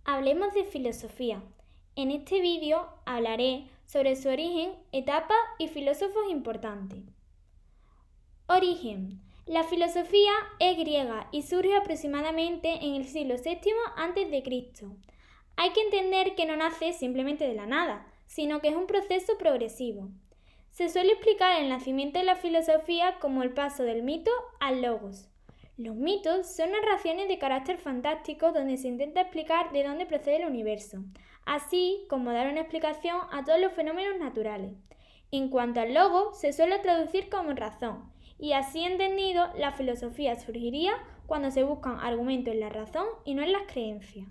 Hablemos de filosofía. En este vídeo hablaré sobre su origen, etapas y filósofos importantes. Origen. La filosofía es griega y surge aproximadamente en el siglo VII a.C. Hay que entender que no nace simplemente de la nada, sino que es un proceso progresivo. Se suele explicar el nacimiento de la filosofía como el paso del mito al logos. Los mitos son narraciones de carácter fantástico donde se intenta explicar de dónde procede el universo, así como dar una explicación a todos los fenómenos naturales. En cuanto al logos, se suele traducir como razón, y así entendido, la filosofía surgiría cuando se buscan argumentos en la razón y no en las creencias.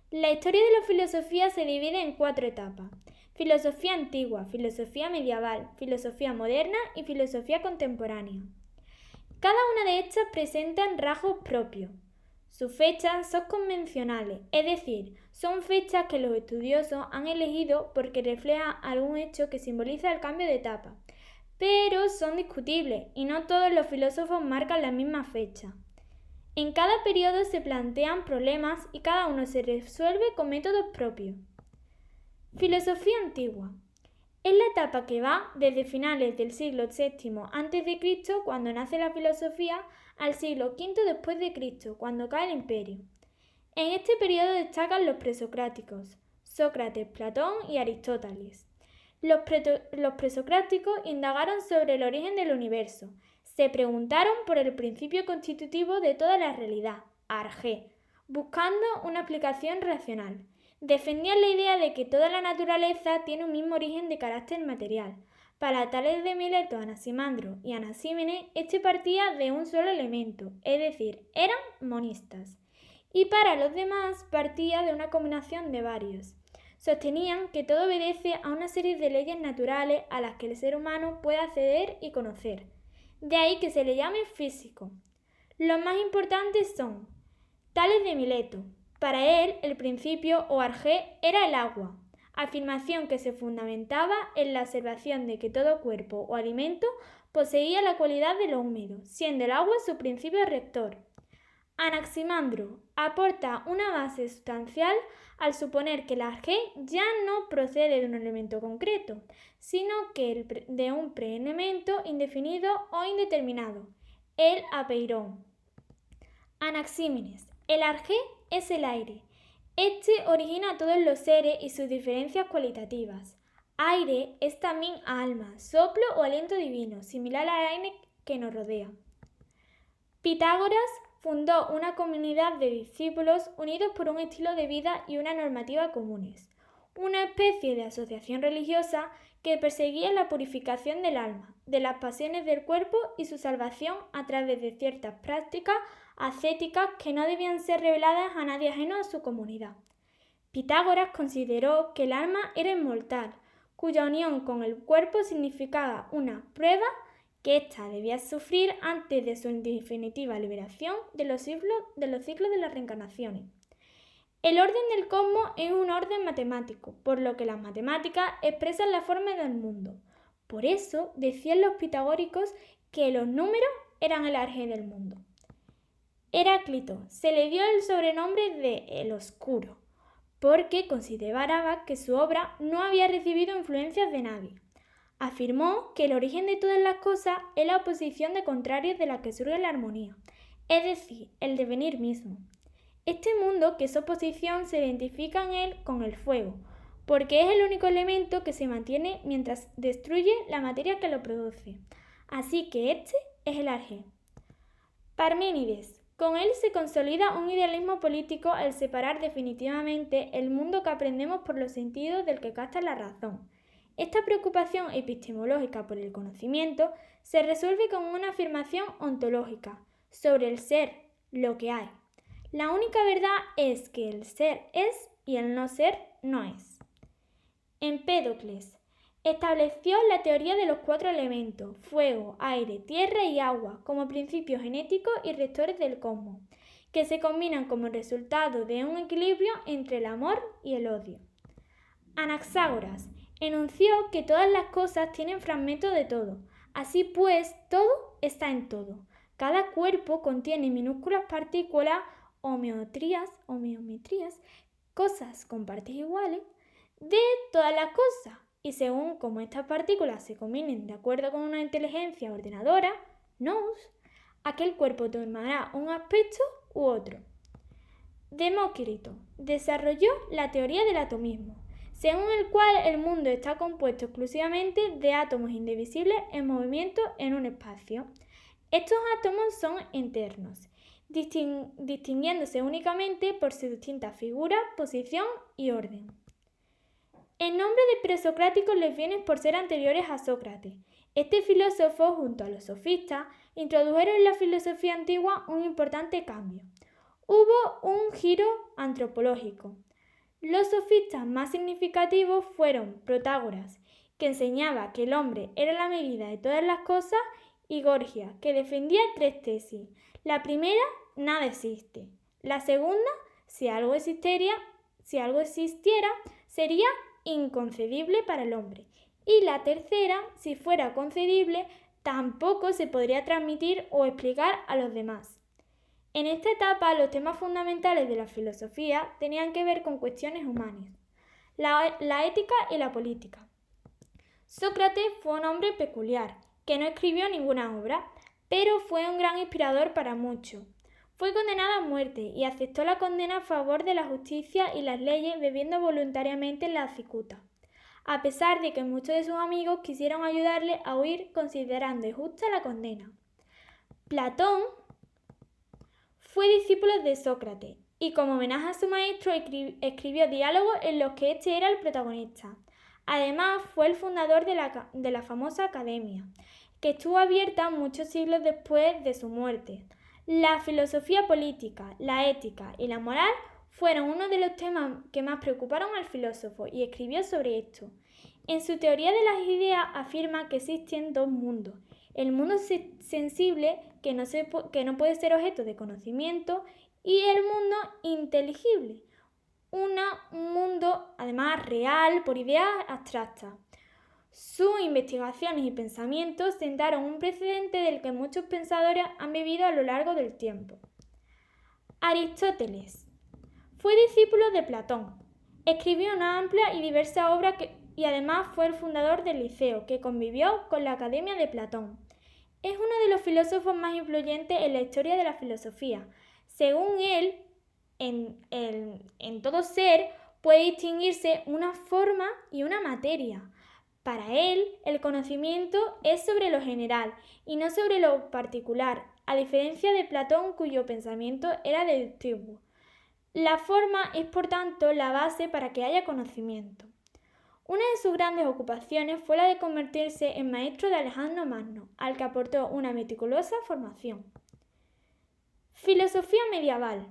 La historia de la filosofía se divide en 4 etapas: filosofía antigua, filosofía medieval, filosofía moderna y filosofía contemporánea. Cada una de estas presentan rasgos propios. Sus fechas son convencionales, es decir, son fechas que los estudiosos han elegido porque reflejan algún hecho que simboliza el cambio de etapa, pero son discutibles y no todos los filósofos marcan la misma fecha. En cada periodo se plantean problemas y cada uno se resuelve con métodos propios. Filosofía antigua. Es la etapa que va desde finales del siglo VII a.C., cuando nace la filosofía, al siglo V después de Cristo, cuando cae el imperio. En este periodo destacan los presocráticos, Sócrates, Platón y Aristóteles. Los presocráticos indagaron sobre el origen del universo. Se preguntaron por el principio constitutivo de toda la realidad, arjé, buscando una explicación racional. Defendían la idea de que toda la naturaleza tiene un mismo origen de carácter material. Para Tales de Mileto, Anaximandro y Anaxímenes, este partía de un solo elemento, es decir, eran monistas. Y para los demás partía de una combinación de varios. Sostenían que todo obedece a una serie de leyes naturales a las que el ser humano puede acceder y conocer. De ahí que se le llame físico. Los más importantes son Tales de Mileto. Para él, el principio o arjé era el agua, afirmación que se fundamentaba en la observación de que todo cuerpo o alimento poseía la cualidad de lo húmedo, siendo el agua su principio rector. Anaximandro aporta una base sustancial al suponer que el arjé ya no procede de un elemento concreto, sino que de un preelemento indefinido o indeterminado, el apeirón. Anaxímenes. El arjé es el aire. Este origina a todos los seres y sus diferencias cualitativas. Aire es también alma, soplo o aliento divino, similar al aire que nos rodea. Pitágoras fundó una comunidad de discípulos unidos por un estilo de vida y una normativa comunes, una especie de asociación religiosa que perseguía la purificación del alma, de las pasiones del cuerpo y su salvación a través de ciertas prácticas ascéticas que no debían ser reveladas a nadie ajeno a su comunidad. Pitágoras consideró que el alma era inmortal, cuya unión con el cuerpo significaba una prueba que ésta debía sufrir antes de su definitiva liberación de los ciclos de las reencarnaciones. El orden del cosmos es un orden matemático, por lo que las matemáticas expresan la forma del mundo. Por eso decían los pitagóricos que los números eran el arjé del mundo. Heráclito se le dio el sobrenombre de El Oscuro, porque consideraba que su obra no había recibido influencias de nadie. Afirmó que el origen de todas las cosas es la oposición de contrarios de la que surge la armonía, es decir, el devenir mismo. Este mundo que es oposición se identifica en él con el fuego, porque es el único elemento que se mantiene mientras destruye la materia que lo produce. Así que este es el arjé. Parménides. Con él se consolida un idealismo político al separar definitivamente el mundo que aprendemos por los sentidos del que capta la razón. Esta preocupación epistemológica por el conocimiento se resuelve con una afirmación ontológica sobre el ser, lo que hay. La única verdad es que el ser es y el no ser no es. Empédocles estableció la teoría de los 4 elementos, fuego, aire, tierra y agua, como principios genéticos y rectores del cosmos, que se combinan como resultado de un equilibrio entre el amor y el odio. Anaxágoras enunció que todas las cosas tienen fragmentos de todo, así pues todo está en todo. Cada cuerpo contiene minúsculas partículas homeometrías cosas con partes iguales de todas las cosas, y según cómo estas partículas se combinen de acuerdo con una inteligencia ordenadora, nous, aquel cuerpo tomará un aspecto u otro. Demócrito desarrolló la teoría del atomismo, según el cual el mundo está compuesto exclusivamente de átomos indivisibles en movimiento en un espacio. Estos átomos son enteros, distinguiéndose únicamente por sus distintas figuras, posición y orden. El nombre de presocráticos les viene por ser anteriores a Sócrates. Este filósofo, junto a los sofistas, introdujeron en la filosofía antigua un importante cambio. Hubo un giro antropológico. Los sofistas más significativos fueron Protágoras, que enseñaba que el hombre era la medida de todas las cosas, y Gorgias, que defendía tres tesis. La primera, nada existe. La segunda, si algo existiera, sería inconcebible para el hombre. Y la tercera, si fuera concebible, tampoco se podría transmitir o explicar a los demás. En esta etapa, los temas fundamentales de la filosofía tenían que ver con cuestiones humanas, la ética y la política. Sócrates fue un hombre peculiar, que no escribió ninguna obra, pero fue un gran inspirador para muchos. Fue condenado a muerte y aceptó la condena a favor de la justicia y las leyes bebiendo voluntariamente en la cicuta, a pesar de que muchos de sus amigos quisieron ayudarle a huir considerando injusta la condena. Platón fue discípulo de Sócrates y como homenaje a su maestro escribió diálogos en los que este era el protagonista. Además, fue el fundador de la famosa Academia, que estuvo abierta muchos siglos después de su muerte. La filosofía política, la ética y la moral fueron uno de los temas que más preocuparon al filósofo y escribió sobre esto. En su teoría de las ideas afirma que existen dos mundos: el mundo sensible, que no puede ser objeto de conocimiento, y el mundo inteligible, un mundo además real por ideas abstractas. Sus investigaciones y pensamientos sentaron un precedente del que muchos pensadores han vivido a lo largo del tiempo. Aristóteles fue discípulo de Platón. Escribió una amplia y diversa obra y además fue el fundador del Liceo, que convivió con la Academia de Platón. Es uno de los filósofos más influyentes en la historia de la filosofía. Según él, en todo ser puede distinguirse una forma y una materia. Para él, el conocimiento es sobre lo general y no sobre lo particular, a diferencia de Platón, cuyo pensamiento era deductivo. La forma es, por tanto, la base para que haya conocimiento. Una de sus grandes ocupaciones fue la de convertirse en maestro de Alejandro Magno, al que aportó una meticulosa formación. Filosofía medieval.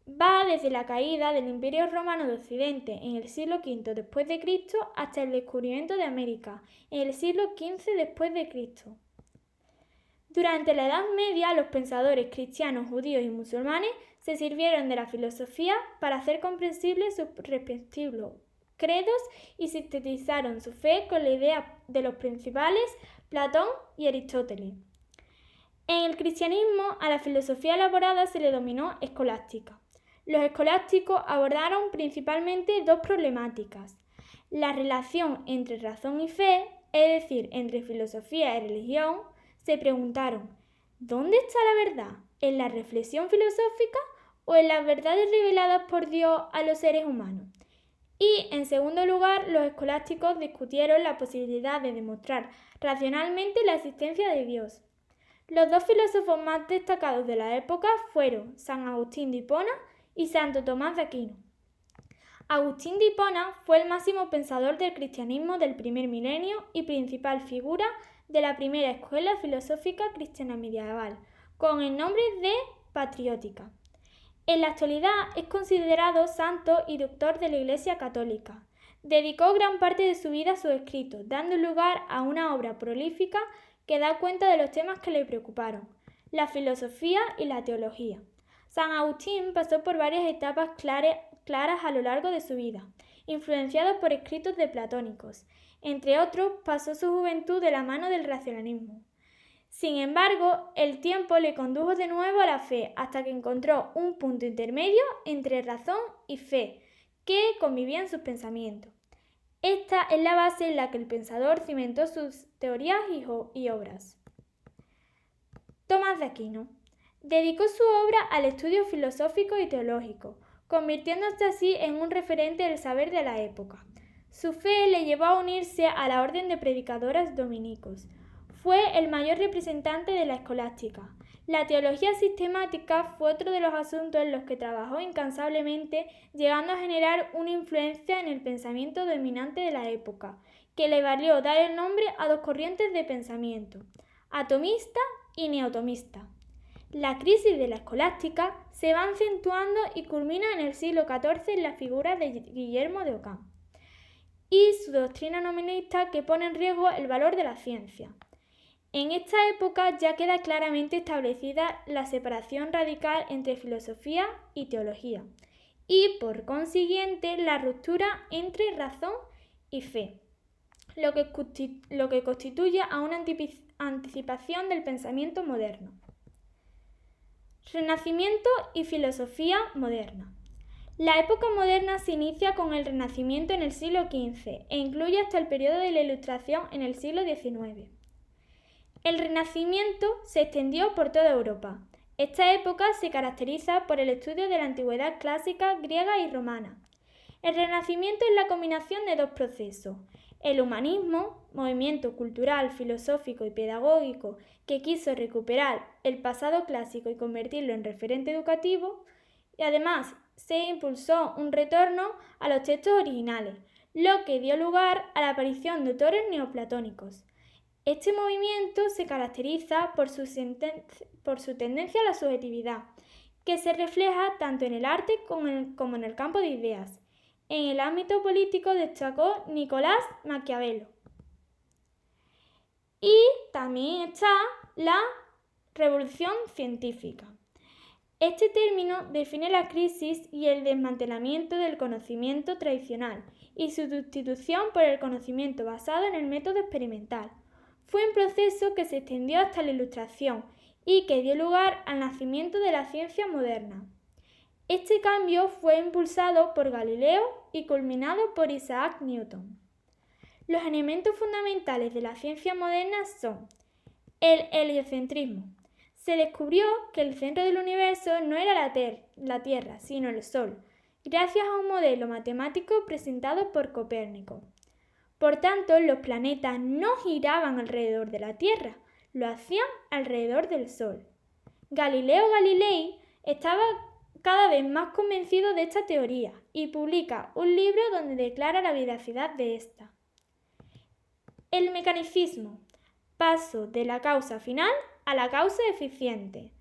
Va desde la caída del Imperio Romano de Occidente en el siglo V después de Cristo hasta el descubrimiento de América en el siglo XV después de Cristo. Durante la Edad Media, los pensadores cristianos, judíos y musulmanes se sirvieron de la filosofía para hacer comprensibles sus respectivos credos y sintetizaron su fe con la idea de los principales Platón y Aristóteles. En el cristianismo, a la filosofía elaborada se le denominó escolástica. Los escolásticos abordaron principalmente dos problemáticas: la relación entre razón y fe, es decir, entre filosofía y religión. Se preguntaron: ¿dónde está la verdad? ¿En la reflexión filosófica o en las verdades reveladas por Dios a los seres humanos? Y, en segundo lugar, los escolásticos discutieron la posibilidad de demostrar racionalmente la existencia de Dios. Los dos filósofos más destacados de la época fueron San Agustín de Hipona y Santo Tomás de Aquino. Agustín de Hipona fue el máximo pensador del cristianismo del primer milenio y principal figura de la primera escuela filosófica cristiana medieval, con el nombre de patriótica. En la actualidad es considerado santo y doctor de la Iglesia Católica. Dedicó gran parte de su vida a sus escritos, dando lugar a una obra prolífica que da cuenta de los temas que le preocuparon: la filosofía y la teología. San Agustín pasó por varias etapas claras a lo largo de su vida, influenciado por escritos de platónicos. Entre otros, pasó su juventud de la mano del racionalismo. Sin embargo, el tiempo le condujo de nuevo a la fe hasta que encontró un punto intermedio entre razón y fe, que convivían sus pensamientos. Esta es la base en la que el pensador cimentó sus teorías y obras. Tomás de Aquino dedicó su obra al estudio filosófico y teológico, convirtiéndose así en un referente del saber de la época. Su fe le llevó a unirse a la orden de predicadores dominicos. Fue el mayor representante de la escolástica. La teología sistemática fue otro de los asuntos en los que trabajó incansablemente, llegando a generar una influencia en el pensamiento dominante de la época, que le valió dar el nombre a dos corrientes de pensamiento, atomista y neotomista. La crisis de la escolástica se va acentuando y culmina en el siglo XIV en la figura de Guillermo de Ockham y su doctrina nominalista que pone en riesgo el valor de la ciencia. En esta época ya queda claramente establecida la separación radical entre filosofía y teología y, por consiguiente, la ruptura entre razón y fe, lo que constituye a una anticipación del pensamiento moderno. Renacimiento y filosofía moderna. La época moderna se inicia con el Renacimiento en el siglo XV e incluye hasta el periodo de la Ilustración en el siglo XIX. El Renacimiento se extendió por toda Europa. Esta época se caracteriza por el estudio de la antigüedad clásica griega y romana. El Renacimiento es la combinación de dos procesos: el humanismo, movimiento cultural, filosófico y pedagógico que quiso recuperar el pasado clásico y convertirlo en referente educativo, y además se impulsó un retorno a los textos originales, lo que dio lugar a la aparición de autores neoplatónicos. Este movimiento se caracteriza por su tendencia a la subjetividad, que se refleja tanto en el arte como en el campo de ideas. En el ámbito político destacó Nicolás Maquiavelo. Y también está la revolución científica. Este término define la crisis y el desmantelamiento del conocimiento tradicional y su sustitución por el conocimiento basado en el método experimental. Fue un proceso que se extendió hasta la Ilustración y que dio lugar al nacimiento de la ciencia moderna. Este cambio fue impulsado por Galileo y culminado por Isaac Newton. Los elementos fundamentales de la ciencia moderna son el heliocentrismo. Se descubrió que el centro del universo no era la Tierra, sino el Sol, gracias a un modelo matemático presentado por Copérnico. Por tanto, los planetas no giraban alrededor de la Tierra, lo hacían alrededor del Sol. Galileo Galilei estaba cada vez más convencido de esta teoría y publica un libro donde declara la veracidad de esta. El mecanicismo. Paso de la causa final a la causa eficiente.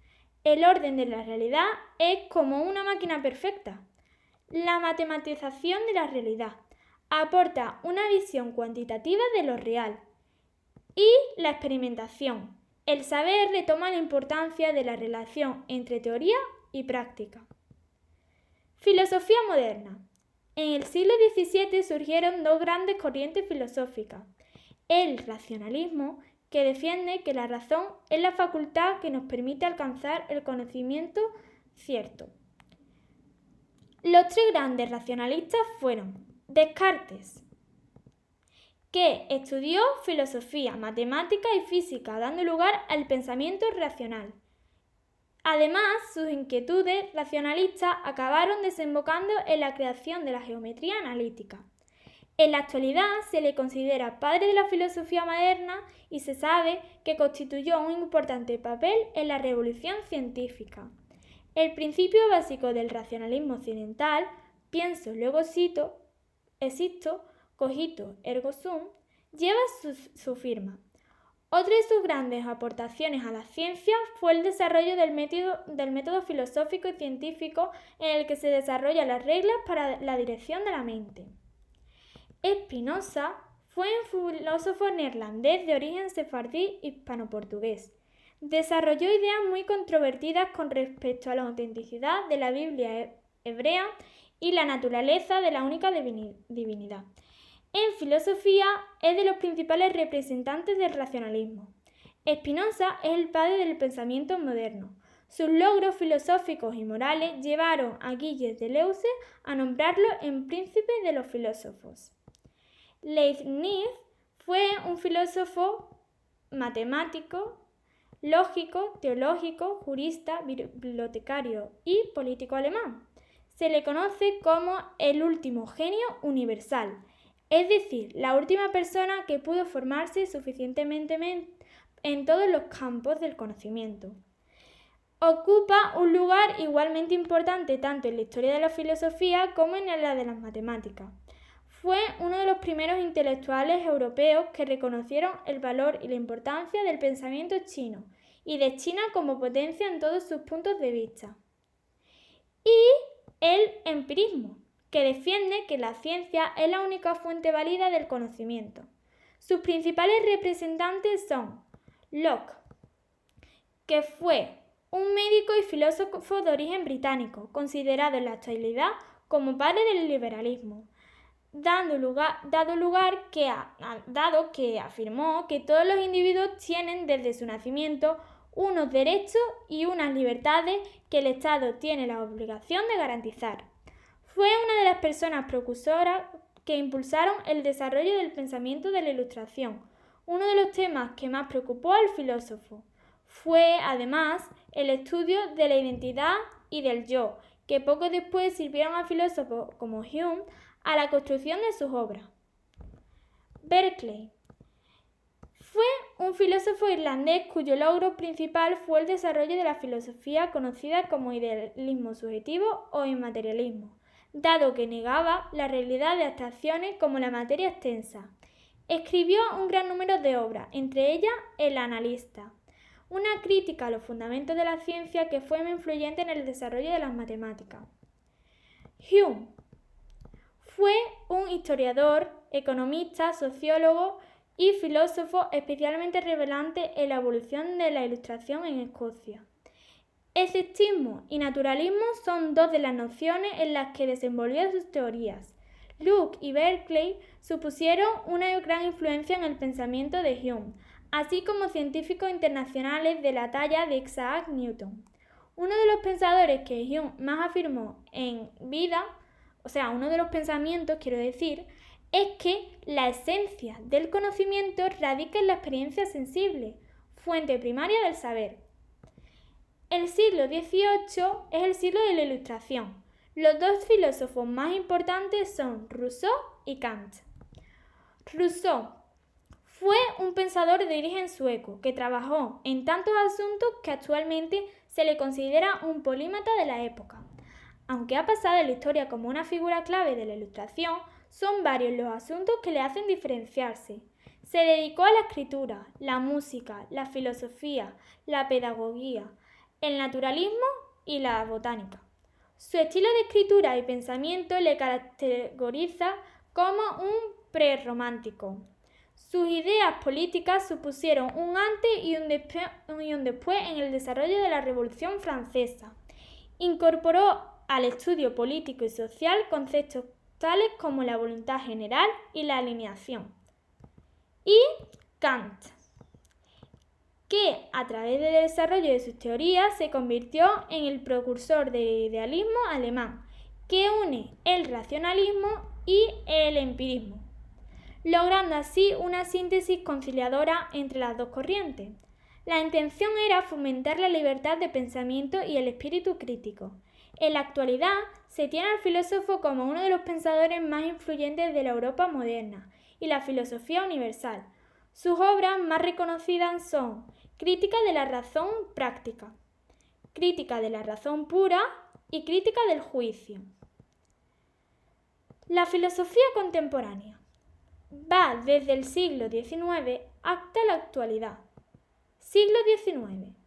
El orden de la realidad es como una máquina perfecta. La matematización de la realidad aporta una visión cuantitativa de lo real. Y la experimentación. El saber retoma la importancia de la relación entre teoría y práctica. Filosofía moderna. En el siglo XVII surgieron dos grandes corrientes filosóficas. El racionalismo, que defiende que la razón es la facultad que nos permite alcanzar el conocimiento cierto. Los tres grandes racionalistas fueron Descartes, que estudió filosofía, matemática y física, dando lugar al pensamiento racional. Además, sus inquietudes racionalistas acabaron desembocando en la creación de la geometría analítica. En la actualidad se le considera padre de la filosofía moderna y se sabe que constituyó un importante papel en la revolución científica. El principio básico del racionalismo occidental, pienso, luego existo, cogito, ergo sum, lleva su firma. Otra de sus grandes aportaciones a la ciencia fue el desarrollo del método filosófico y científico en el que se desarrollan las reglas para la dirección de la mente. Spinoza fue un filósofo neerlandés de origen sefardí hispano-portugués. Desarrolló ideas muy controvertidas con respecto a la autenticidad de la Biblia hebrea y la naturaleza de la única divinidad. En filosofía es de los principales representantes del racionalismo. Spinoza es el padre del pensamiento moderno. Sus logros filosóficos y morales llevaron a Gilles Deleuze a nombrarlo en príncipe de los filósofos. Leibniz fue un filósofo matemático, lógico, teológico, jurista, bibliotecario y político alemán. Se le conoce como el último genio universal, es decir, la última persona que pudo formarse suficientemente en todos los campos del conocimiento. Ocupa un lugar igualmente importante tanto en la historia de la filosofía como en la de las matemáticas. Fue uno de los primeros intelectuales europeos que reconocieron el valor y la importancia del pensamiento chino y de China como potencia en todos sus puntos de vista. Y el empirismo, que defiende que la ciencia es la única fuente válida del conocimiento. Sus principales representantes son Locke, que fue un médico y filósofo de origen británico, considerado en la actualidad como padre del liberalismo, dado que afirmó que todos los individuos tienen desde su nacimiento unos derechos y unas libertades que el Estado tiene la obligación de garantizar. Fue una de las personas precursoras que impulsaron el desarrollo del pensamiento de la Ilustración, uno de los temas que más preocupó al filósofo. Fue, además, el estudio de la identidad y del yo, que poco después sirvieron a filósofos como Hume a la construcción de sus obras. Berkeley fue un filósofo irlandés cuyo logro principal fue el desarrollo de la filosofía conocida como idealismo subjetivo o inmaterialismo, dado que negaba la realidad de abstracciones como la materia extensa. Escribió un gran número de obras, entre ellas El Analista, una crítica a los fundamentos de la ciencia que fue muy influyente en el desarrollo de las matemáticas. Hume fue un historiador, economista, sociólogo y filósofo especialmente relevante en la evolución de la Ilustración en Escocia. Escepticismo y naturalismo son dos de las nociones en las que desenvolvió sus teorías. Locke y Berkeley supusieron una gran influencia en el pensamiento de Hume, así como científicos internacionales de la talla de Isaac Newton. Uno de los pensadores que Hume más afirmó en vida, uno de los pensamientos, es que la esencia del conocimiento radica en la experiencia sensible, fuente primaria del saber. El siglo XVIII es el siglo de la Ilustración. Los dos filósofos más importantes son Rousseau y Kant. Rousseau fue un pensador de origen sueco que trabajó en tantos asuntos que actualmente se le considera un polímata de la época. Aunque ha pasado en la historia como una figura clave de la Ilustración, son varios los asuntos que le hacen diferenciarse. Se dedicó a la escritura, la música, la filosofía, la pedagogía, el naturalismo y la botánica. Su estilo de escritura y pensamiento le categoriza como un prerromántico. Sus ideas políticas supusieron un antes y un después en el desarrollo de la Revolución Francesa. Incorporó al estudio político y social conceptos tales como la voluntad general y la alineación. Y Kant, que a través del desarrollo de sus teorías se convirtió en el precursor del idealismo alemán, que une el racionalismo y el empirismo, logrando así una síntesis conciliadora entre las dos corrientes. La intención era fomentar la libertad de pensamiento y el espíritu crítico. En la actualidad se tiene al filósofo como uno de los pensadores más influyentes de la Europa moderna y la filosofía universal. Sus obras más reconocidas son Crítica de la razón práctica, Crítica de la razón pura y Crítica del juicio. La filosofía contemporánea va desde el siglo XIX hasta la actualidad. Siglo XIX.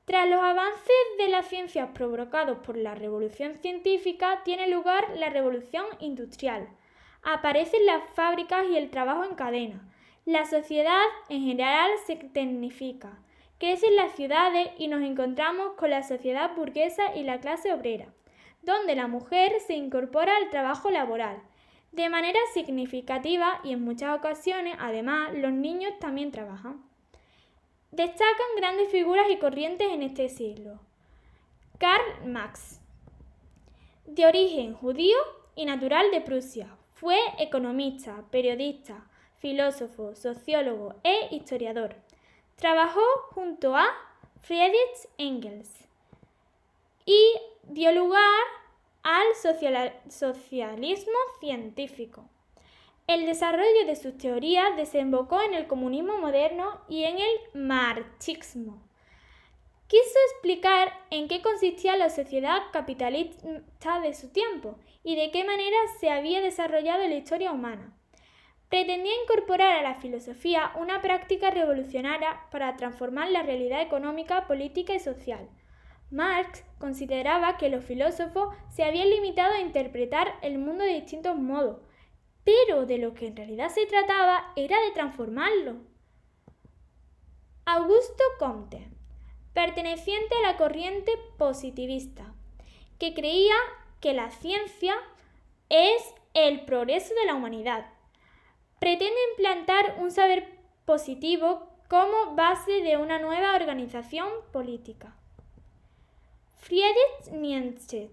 Tras los avances de las ciencias provocados por la revolución científica, tiene lugar la revolución industrial. Aparecen las fábricas y el trabajo en cadena. La sociedad en general se tecnifica. Crecen las ciudades y nos encontramos con la sociedad burguesa y la clase obrera, donde la mujer se incorpora al trabajo laboral. De manera significativa y en muchas ocasiones, además, los niños también trabajan. Destacan grandes figuras y corrientes en este siglo. Karl Marx. De origen judío y natural de Prusia, fue economista, periodista, filósofo, sociólogo e historiador. Trabajó junto a Friedrich Engels y dio lugar al socialismo científico. El desarrollo de sus teorías desembocó en el comunismo moderno y en el marxismo. Quiso explicar en qué consistía la sociedad capitalista de su tiempo y de qué manera se había desarrollado la historia humana. Pretendía incorporar a la filosofía una práctica revolucionaria para transformar la realidad económica, política y social. Marx consideraba que los filósofos se habían limitado a interpretar el mundo de distintos modos, pero de lo que en realidad se trataba era de transformarlo. Augusto Comte, perteneciente a la corriente positivista, que creía que la ciencia es el progreso de la humanidad. Pretende implantar un saber positivo como base de una nueva organización política. Friedrich Nietzsche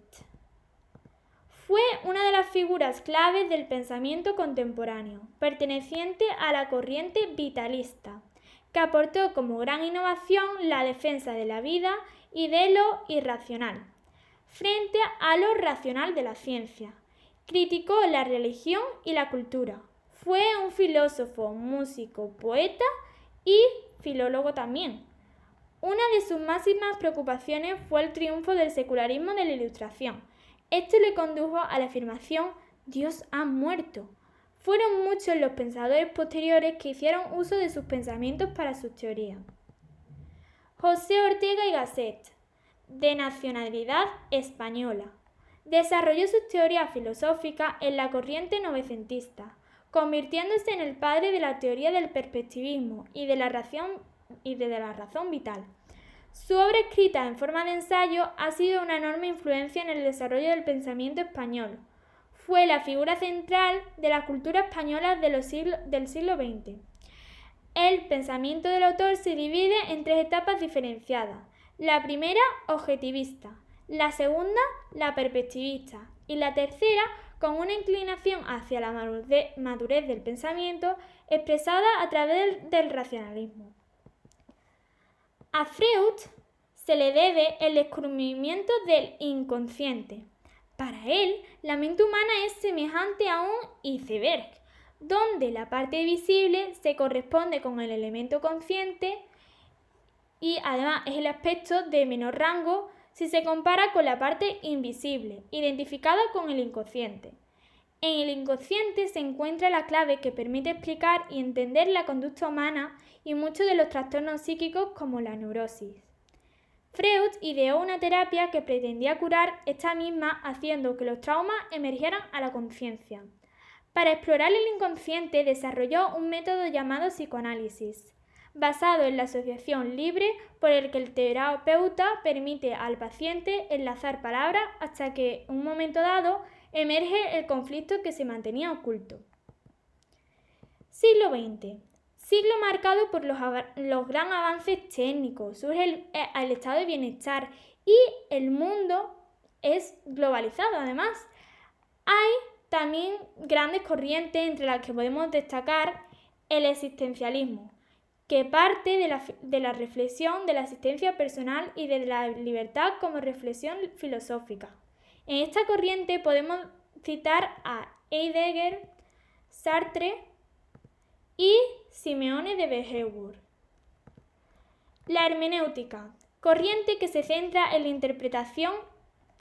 fue una de las figuras claves del pensamiento contemporáneo, perteneciente a la corriente vitalista, que aportó como gran innovación la defensa de la vida y de lo irracional, frente a lo racional de la ciencia. Criticó la religión y la cultura. Fue un filósofo, músico, poeta y filólogo también. Una de sus máximas preocupaciones fue el triunfo del secularismo de la Ilustración. Esto le condujo a la afirmación «Dios ha muerto». Fueron muchos los pensadores posteriores que hicieron uso de sus pensamientos para sus teorías. José Ortega y Gasset, de nacionalidad española, desarrolló sus teorías filosóficas en la corriente novecentista, convirtiéndose en el padre de la teoría del perspectivismo y de la razón vital. Su obra, escrita en forma de ensayo, ha sido una enorme influencia en el desarrollo del pensamiento español. Fue la figura central de la cultura española del siglo XX. El pensamiento del autor se divide en tres etapas diferenciadas. La primera, objetivista; la segunda, la perspectivista; y la tercera, con una inclinación hacia la madurez del pensamiento expresada a través del racionalismo. A Freud se le debe el descubrimiento del inconsciente. Para él, la mente humana es semejante a un iceberg, donde la parte visible se corresponde con el elemento consciente y además es el aspecto de menor rango si se compara con la parte invisible, identificada con el inconsciente. En el inconsciente se encuentra la clave que permite explicar y entender la conducta humana y muchos de los trastornos psíquicos como la neurosis. Freud ideó una terapia que pretendía curar esta misma haciendo que los traumas emergieran a la conciencia. Para explorar el inconsciente desarrolló un método llamado psicoanálisis, basado en la asociación libre por el que el terapeuta permite al paciente enlazar palabras hasta que en un momento dado emerge el conflicto que se mantenía oculto. Siglo XX. Siglo marcado por los gran avances técnicos, surge el estado de bienestar y el mundo es globalizado. Además, hay también grandes corrientes entre las que podemos destacar el existencialismo, que parte de la reflexión de la existencia personal y de la libertad como reflexión filosófica. En esta corriente podemos citar a Heidegger, Sartre y Simeone de Beauvoir. La hermenéutica, corriente que se centra en la interpretación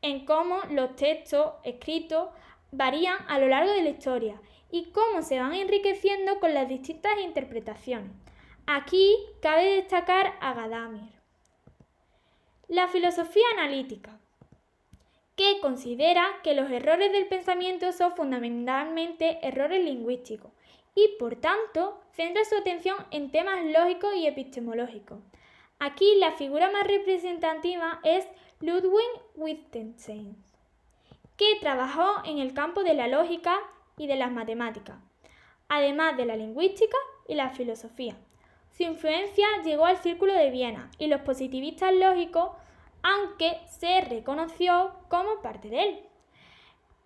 en cómo los textos escritos varían a lo largo de la historia y cómo se van enriqueciendo con las distintas interpretaciones. Aquí cabe destacar a Gadamer. La filosofía analítica, que considera que los errores del pensamiento son fundamentalmente errores lingüísticos y, por tanto, centra su atención en temas lógicos y epistemológicos. Aquí la figura más representativa es Ludwig Wittgenstein, que trabajó en el campo de la lógica y de las matemáticas, además de la lingüística y la filosofía. Su influencia llegó al Círculo de Viena y los positivistas lógicos aunque se reconoció como parte de él.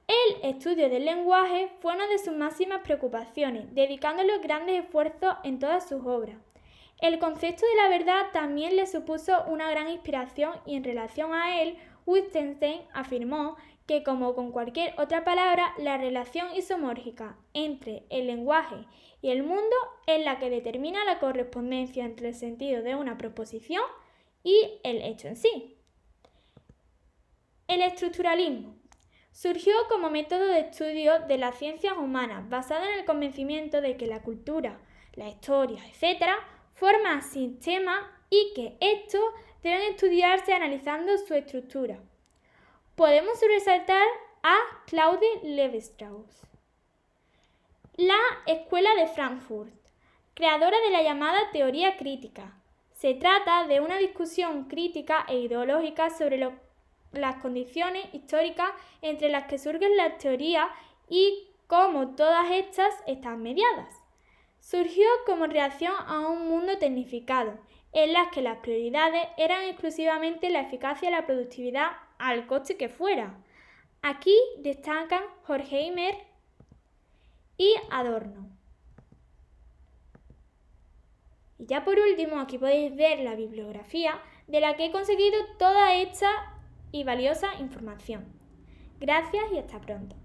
El estudio del lenguaje fue una de sus máximas preocupaciones, dedicándole grandes esfuerzos en todas sus obras. El concepto de la verdad también le supuso una gran inspiración y en relación a él, Wittgenstein afirmó que como con cualquier otra palabra, la relación isomórfica entre el lenguaje y el mundo es la que determina la correspondencia entre el sentido de una proposición y el hecho en sí. El estructuralismo surgió como método de estudio de las ciencias humanas basado en el convencimiento de que la cultura, la historia, etc., forman sistemas y que estos deben estudiarse analizando su estructura. Podemos resaltar a Claude Lévi-Strauss. La Escuela de Frankfurt, creadora de la llamada teoría crítica. Se trata de una discusión crítica e ideológica sobre las condiciones históricas entre las que surgen las teorías y cómo todas estas están mediadas. Surgió como reacción a un mundo tecnificado, en las que las prioridades eran exclusivamente la eficacia y la productividad al coste que fuera. Aquí destacan Horkheimer y Adorno. Y ya por último, aquí podéis ver la bibliografía de la que he conseguido toda esta y valiosa información. Gracias y hasta pronto.